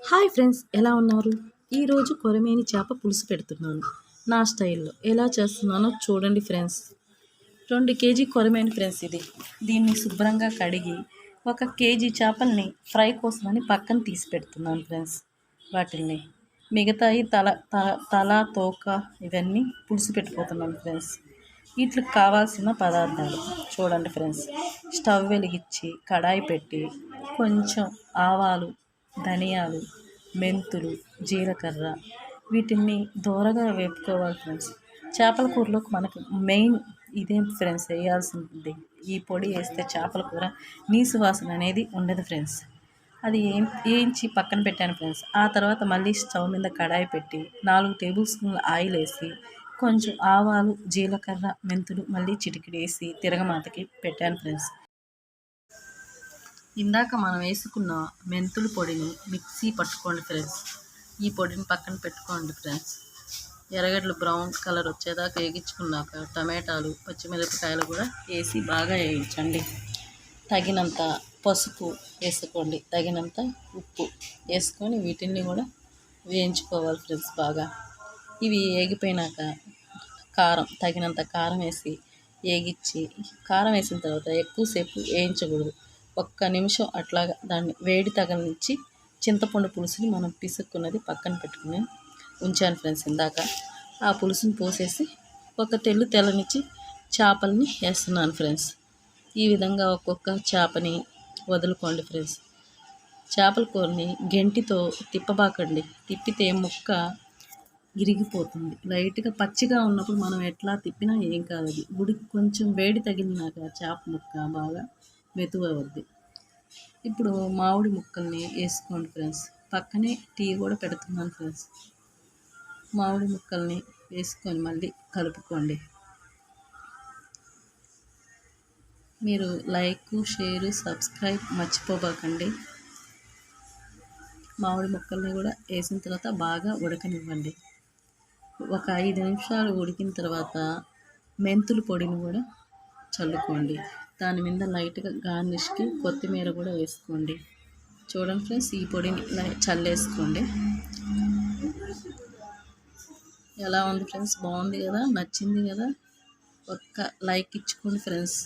Hi friends, ఎలా ఉన్నారు? ఈరోజు కొరమేని చేప పులుసు పెడుతున్నాను నా స్టైల్లో. ఎలా చేస్తున్నానో చూడండి ఫ్రెండ్స్. 2 కేజీ కొరమేని ఫ్రెండ్స్ ఇది. దీన్ని శుభ్రంగా కడిగి 1 కేజీ చేపల్ని ఫ్రై కోసమని పక్కన తీసి పెడుతున్నాను ఫ్రెండ్స్. వాటిల్ని మిగతాయి తల తోక ఇవన్నీ పులుసు పెట్టిపోతున్నాను ఫ్రెండ్స్. వీటికి కావాల్సిన పదార్థాలు చూడండి ఫ్రెండ్స్. స్టవ్ వెలిగించి కడాయి పెట్టి కొంచెం ఆవాలు, ధనియాలు, మెంతులు, జీలకర్ర వీటిని దోరగా వేపుకోవాలి ఫ్రెండ్స్. చేపల కూరలోకి మనకు మెయిన్ ఇదే ఫ్రెండ్స్ వేయాల్సింది. ఈ పొడి వేస్తే చేపల కూర నీసు వాసన అనేది ఉండదు ఫ్రెండ్స్. అది వేయించి పక్కన పెట్టాను ఫ్రెండ్స్. ఆ తర్వాత మళ్ళీ స్టవ్ మీద కడాయి పెట్టి 4 టేబుల్ స్పూన్ల ఆయిల్ వేసి కొంచెం ఆవాలు, జీలకర్ర, మెంతులు మళ్ళీ చిటికెడు వేసి తిరగమాతకి పెట్టాను ఫ్రెండ్స్. ఇందాక మనం వేసుకున్న మెంతుల పొడిని మిక్సీ పట్టుకోండి ఫ్రెండ్స్. ఈ పొడిని పక్కన పెట్టుకోండి ఫ్రెండ్స్. ఎర్రగడ్డలు బ్రౌన్ కలర్ వచ్చేదాకా వేగించుకున్నాక టమాటాలు, పచ్చిమిరపకాయలు కూడా వేసి బాగా వేయించండి. తగినంత పసుపు వేసుకోండి, తగినంత ఉప్పు వేసుకొని వీటిని కూడా వేయించుకోవాలి ఫ్రెండ్స్ బాగా. ఇవి వేగిపోయినాక తగినంత కారం వేసి వేగించి, కారం వేసిన తర్వాత ఎక్కువసేపు వేయించకూడదు. 1 నిమిషం అట్లాగా దాన్ని వేడి తగలనిచ్చి చింతపండు పులుసుని మనం పిసుక్కున్నది పక్కన పెట్టుకుని ఉంచాను ఫ్రెండ్స్. ఇందాక ఆ పులుసుని పోసేసి ఒక తెల్లనిచ్చి చేపల్ని వేస్తున్నాను ఫ్రెండ్స్. ఈ విధంగా ఒక్కొక్క చేపని వదులుకోండి ఫ్రెండ్స్. చేపల కూరని గెంటితో తిప్పబాకండి. తిప్పితే ముక్క ఇరిగిపోతుంది. లైట్గా పచ్చిగా ఉన్నప్పుడు మనం ఎట్లా తిప్పినా ఏం కాదు. అది ఉడికి కొంచెం వేడి తగిలినాక చేప ముక్క బాగా మెతువవుద్ది. ఇప్పుడు మామిడి ముక్కల్ని వేసుకోండి ఫ్రెండ్స్. పక్కనే టీ కూడా పెడుతున్నాను ఫ్రెండ్స్. మామిడి ముక్కల్ని వేసుకొని మళ్ళీ కలుపుకోండి. మీరు లైక్, షేరు, సబ్స్క్రైబ్ మర్చిపోబాకండి. మామిడి ముక్కల్ని కూడా వేసిన తర్వాత బాగా ఉడకనివ్వండి. ఒక 5 నిమిషాలు ఉడికిన తర్వాత మెంతుల పొడిని కూడా చల్లుకోండి. దాని మీద లైట్గా గార్నిష్కి కొత్తిమీర కూడా వేసుకోండి. చూడండి ఫ్రెండ్స్, ఈ పొడిని చల్లేసుకోండి. ఎలా ఉంది ఫ్రెండ్స్? బాగుంది కదా? నచ్చింది కదా? ఒక్క లైక్ ఇచ్చుకోండి ఫ్రెండ్స్.